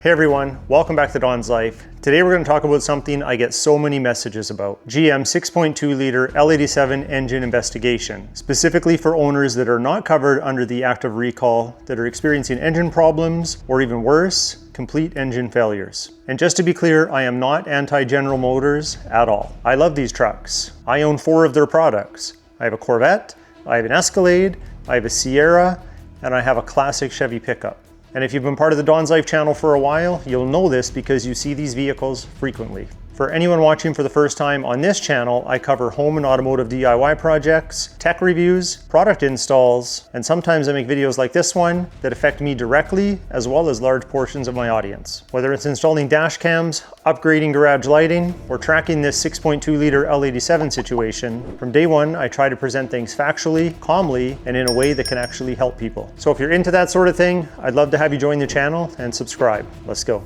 Hey everyone, welcome back to DONSLIFE. Today we're going to talk about something I get so many messages about. GM 6.2 liter L87 engine investigation, specifically for owners that are not covered under the active recall, that are experiencing engine problems, or even worse, complete engine failures. And just to be clear, I am not anti-General Motors at all. I love these trucks. I own 4 of their products. I have a Corvette, I have an Escalade, I have a Sierra, and I have a classic Chevy pickup. And if you've been part of the DONSLIFE channel for a while, you'll know this because you see these vehicles frequently. For anyone watching for the first time on this channel, I cover home and automotive DIY projects, tech reviews, product installs, and sometimes I make videos like this one that affect me directly as well as large portions of my audience. Whether it's installing dash cams, upgrading garage lighting, or tracking this 6.2 liter L87 situation, from day one I try to present things factually, calmly, and in a way that can actually help people. So if you're into that sort of thing, I'd love to have you join the channel and subscribe. Let's go.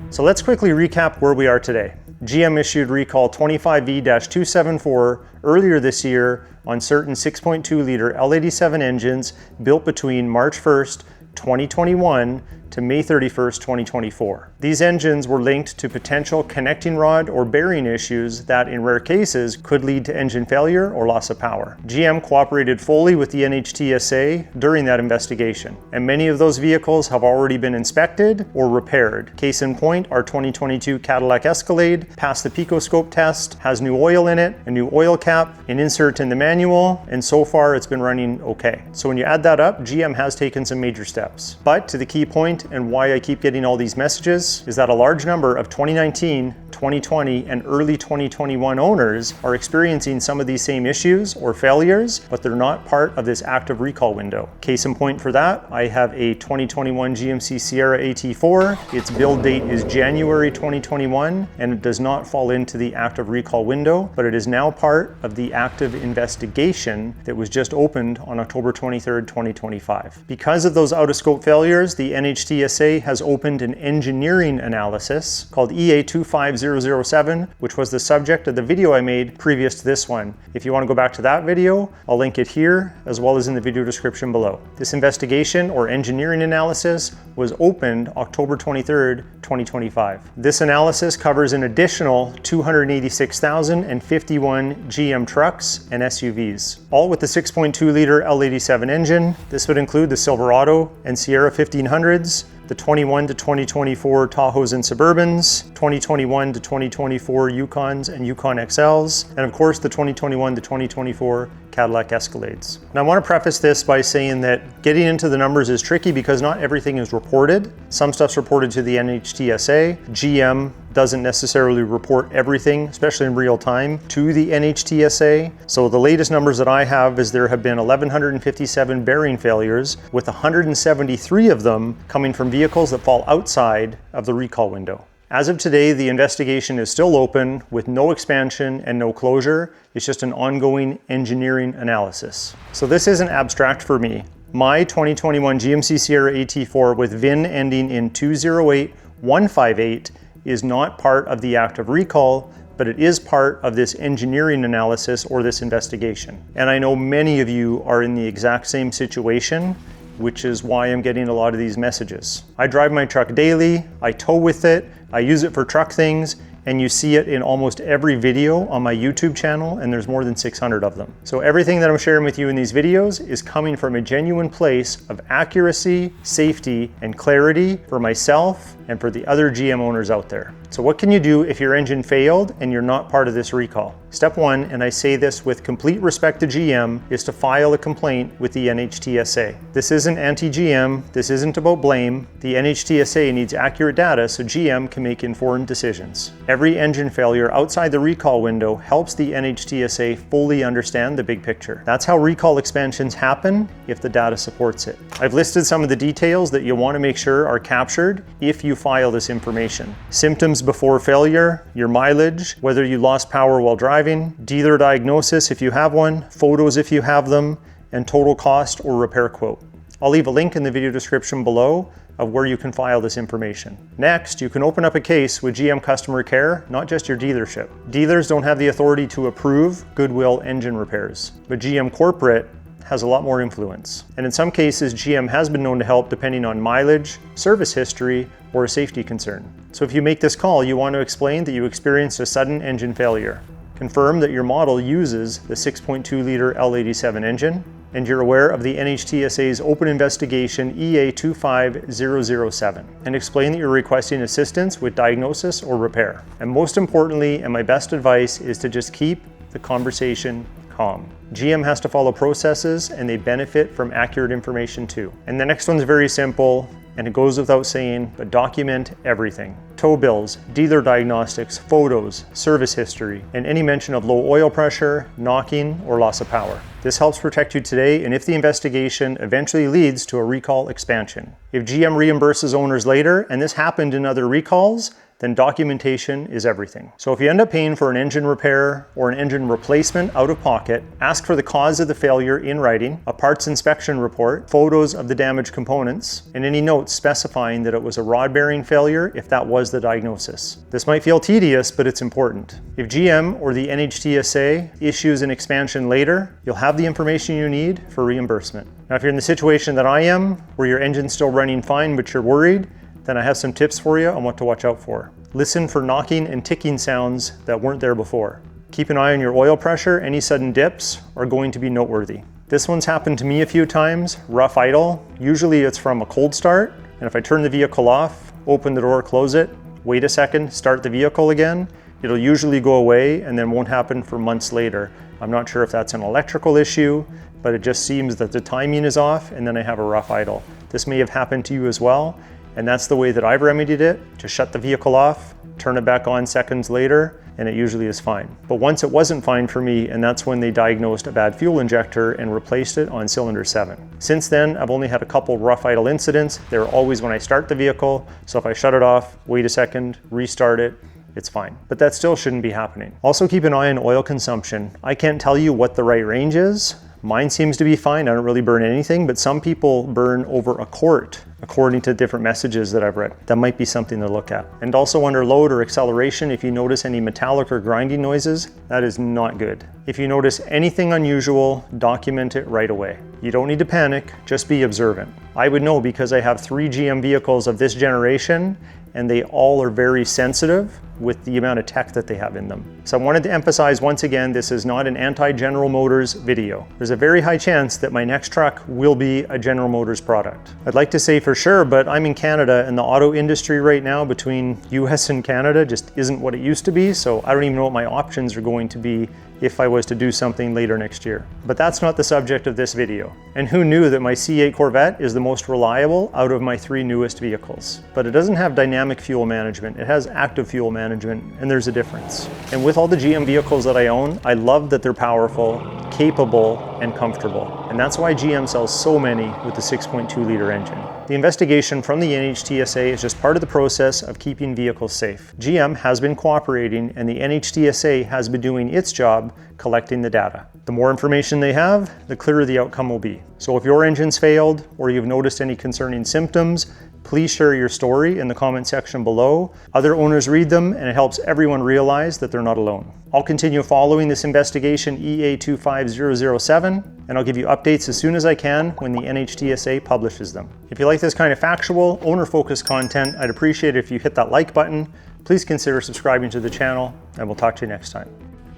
So let's quickly recap where we are today. GM issued recall 25V-274 earlier this year on certain 6.2 liter L87 engines built between March 1st, 2021 to May 31st, 2024. These engines were linked to potential connecting rod or bearing issues that in rare cases could lead to engine failure or loss of power. GM cooperated fully with the NHTSA during that investigation, and many of those vehicles have already been inspected or repaired. Case in point, our 2022 Cadillac Escalade passed the picoscope test, has new oil in it, a new oil cap, an insert in the manual, and so far it's been running okay. So when you add that up, GM has taken some major steps. But to the key point, and why I keep getting all these messages, is that a large number of 2019, 2020, and early 2021 owners are experiencing some of these same issues or failures, but they're not part of this active recall window. Case in point for that, I have a 2021 GMC Sierra AT4. Its build date is January 2021, and it does not fall into the active recall window, but it is now part of the active investigation that was just opened on October 23rd, 2025. Because of those out-of-scope failures, the NHTSA has opened an engineering analysis called EA25007, which was the subject of the video I made previous to this one. If you want to go back to that video, I'll link it here as well as in the video description below. This investigation or engineering analysis was opened October 23rd, 2025. This analysis covers an additional 286,051 GM trucks and SUVs, all with the 6.2 liter L87 engine. This would include the Silverado and Sierra 1500s, the 21 to 2024 Tahoes and Suburbans, 2021 to 2024 Yukons and Yukon XLs, and of course the 2021 to 2024 Cadillac Escalades. Now I want to preface this by saying that getting into the numbers is tricky because not everything is reported. Some stuff's reported to the NHTSA. GM doesn't necessarily report everything, especially in real time, to the NHTSA. So the latest numbers that I have is there have been 1,157 bearing failures, with 173 of them coming from vehicles that fall outside of the recall window. As of today, the investigation is still open with no expansion and no closure. It's just an ongoing engineering analysis. So this isn't abstract for me. My 2021 GMC Sierra AT4 with VIN ending in 208158 is not part of the active recall, but it is part of this engineering analysis or this investigation. And I know many of you are in the exact same situation, which is why I'm getting a lot of these messages. I drive my truck daily, I tow with it, I use it for truck things, and you see it in almost every video on my YouTube channel, and there's more than 600 of them. So everything that I'm sharing with you in these videos is coming from a genuine place of accuracy, safety, and clarity for myself and for the other GM owners out there. So what can you do if your engine failed and you're not part of this recall? Step 1, and I say this with complete respect to GM, is to file a complaint with the NHTSA. This isn't anti-GM, this isn't about blame. The NHTSA needs accurate data so GM can make informed decisions. Every engine failure outside the recall window helps the NHTSA fully understand the big picture. That's how recall expansions happen if the data supports it. I've listed some of the details that you'll want to make sure are captured if you file this information. Symptoms before failure, your mileage, whether you lost power while driving, dealer diagnosis if you have one, photos if you have them, and total cost or repair quote. I'll leave a link in the video description below of where you can file this information. Next, you can open up a case with GM Customer Care, not just your dealership. Dealers don't have the authority to approve goodwill engine repairs, but GM Corporate has a lot more influence. And in some cases, GM has been known to help depending on mileage, service history, or a safety concern. So if you make this call, you want to explain that you experienced a sudden engine failure. Confirm that your model uses the 6.2 liter L87 engine, and you're aware of the NHTSA's open investigation EA25007, and explain that you're requesting assistance with diagnosis or repair. And most importantly, and my best advice, is to just keep the conversation calm. GM has to follow processes and they benefit from accurate information too. And the next one's very simple, and it goes without saying, but document everything. Tow bills, dealer diagnostics, photos, service history, and any mention of low oil pressure, knocking, or loss of power. This helps protect you today, and if the investigation eventually leads to a recall expansion. If GM reimburses owners later, and this happened in other recalls, then documentation is everything. So if you end up paying for an engine repair or an engine replacement out of pocket, ask for the cause of the failure in writing, a parts inspection report, photos of the damaged components, and any notes specifying that it was a rod bearing failure if that was the diagnosis. This might feel tedious, but it's important. If GM or the NHTSA issues an expansion later, you'll have the information you need for reimbursement. Now, if you're in the situation that I am, where your engine's still running fine but you're worried, then I have some tips for you on what to watch out for. Listen for knocking and ticking sounds that weren't there before. Keep an eye on your oil pressure. Any sudden dips are going to be noteworthy. This one's happened to me a few times. Rough idle. Usually it's from a cold start, and if I turn the vehicle off, open the door, close it, wait a second, start the vehicle again, it'll usually go away and then won't happen for months later. I'm not sure if that's an electrical issue, but it just seems that the timing is off and then I have a rough idle. This may have happened to you as well. And that's the way that I've remedied it. Just shut the vehicle off, turn it back on seconds later, and it usually is fine. But once it wasn't fine for me, and that's when they diagnosed a bad fuel injector and replaced it on cylinder 7. Since then, I've only had a couple rough idle incidents. They're always when I start the vehicle, so if I shut it off, wait a second, restart it, it's fine. But that still shouldn't be happening. Also keep an eye on oil consumption. I can't tell you what the right range is. Mine seems to be fine. I don't really burn anything, but some people burn over a quart, according to different messages that I've read. That might be something to look at. And also under load or acceleration, if you notice any metallic or grinding noises, that is not good. If you notice anything unusual, document it right away. You don't need to panic, just be observant. I would know because I have 3 GM vehicles of this generation, and they all are very sensitive with the amount of tech that they have in them. So I wanted to emphasize once again, this is not an anti-General Motors video. There's a very high chance that my next truck will be a General Motors product. I'd like to say for sure, but I'm in Canada and the auto industry right now between US and Canada just isn't what it used to be. So I don't even know what my options are going to be if I was to do something later next year. But that's not the subject of this video. And who knew that my C8 Corvette is the most reliable out of my 3 newest vehicles? But it doesn't have dynamic fuel management, it has active fuel management, and there's a difference. And with all the GM vehicles that I own, I love that they're powerful, capable, and comfortable. And that's why GM sells so many with the 6.2 liter engine. The investigation from the NHTSA is just part of the process of keeping vehicles safe. GM has been cooperating and the NHTSA has been doing its job collecting the data. The more information they have, the clearer the outcome will be. So if your engine's failed or you've noticed any concerning symptoms, please share your story in the comment section below. Other owners read them and it helps everyone realize that they're not alone. I'll continue following this investigation EA25007 and I'll give you updates as soon as I can when the NHTSA publishes them. If you like this kind of factual, owner-focused content, I'd appreciate it if you hit that like button. Please consider subscribing to the channel and we'll talk to you next time.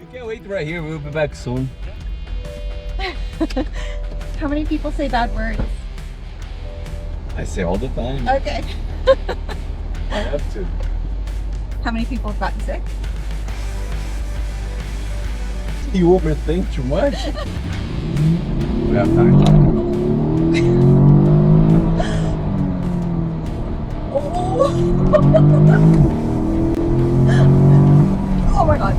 You can't wait right here, we'll be back soon. How many people say bad words? I say all the time. Okay. I have to. How many people have gotten sick? You overthink too much. We have time. Oh. Oh my god.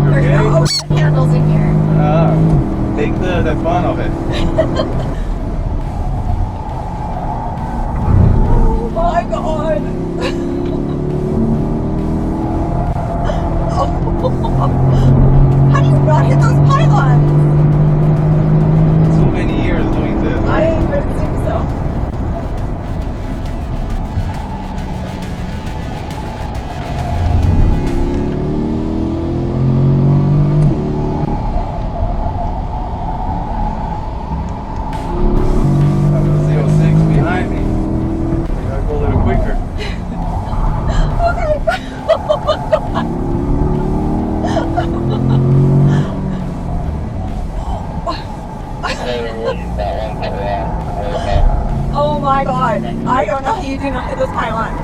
There's no candles in here. Take the fun of it. Oh my god. god. I don't know how you do not hit those pylons.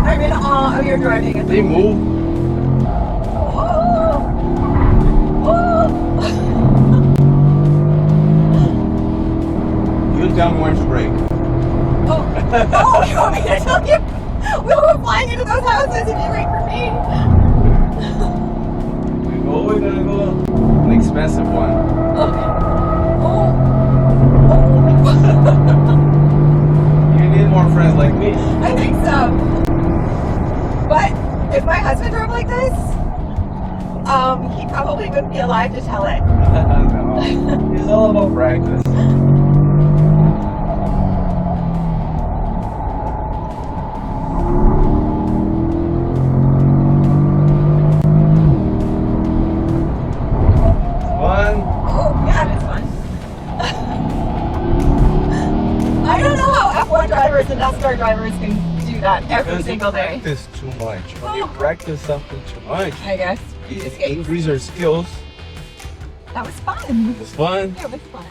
I'm in awe of your driving. They move. Oh. Oh. You tell me when to brake. Oh, you want me to tell you? We were flying into those houses if you wait for me. We're gonna go an expensive one. Okay. You need more friends like me. I think so. But if my husband drove like this, he probably wouldn't be alive to tell it. No, it's all about practice. Fun. Oh, yeah, it's fun. I don't know how F1 drivers and NASCAR drivers can do that every single day. Practice too much. When you practice something too much, I guess. it increases your skills. That was fun. It's fun. Yeah, it was fun.